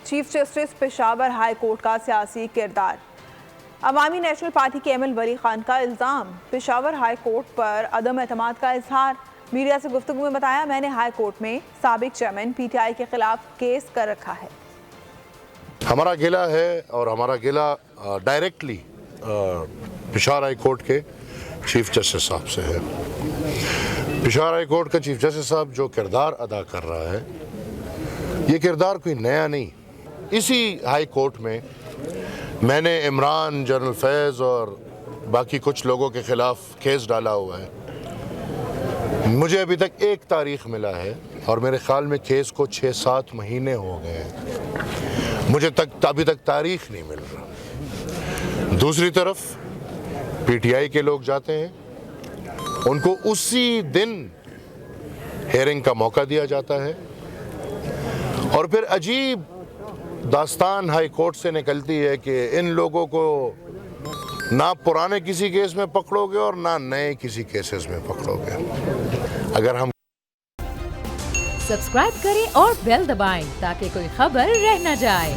Chief justice Peshawar high court का सियासी किरदार। अवामी नेशनल पार्टी के एमएल वली खान का इल्ज़ाम, पेशावर हाई कोर्ट पर अदम एतमाद का इजहार। मीडिया से गुफ्तगू में बताया, मैंने हाई कोर्ट में साबिक चेयरमैन पीटीआई के खिलाफ केस कर रखा है। हमारा गिला है और हमारा गिला डायरेक्टली पेशावर हाई कोर्ट के चीफ जस्टिस साहब से है। पेशावर हाई कोर्ट का चीफ जस्टिस साहब जो किरदार अदा कर रहा है, ये किरदार कोई नया नहीं। इसी हाई कोर्ट में मैंने इमरान, जनरल फैज़ और बाकी कुछ लोगों के खिलाफ केस डाला हुआ है। मुझे अभी तक एक तारीख मिला है और मेरे ख्याल में केस को 6-7 महीने हो गए हैं। मुझे अभी तक तारीख नहीं मिल रहा। दूसरी तरफ पीटीआई के लोग जाते हैं, उनको उसी दिन हेयरिंग का मौका दिया जाता है और फिर अजीब दास्तान हाई कोर्ट से निकलती है कि इन लोगों को ना पुराने किसी केस में पकड़ोगे और ना नए किसी केसेस में पकड़ोगे। अगर हम सब्सक्राइब करें और बेल दबाएं ताकि कोई खबर रह न जाए।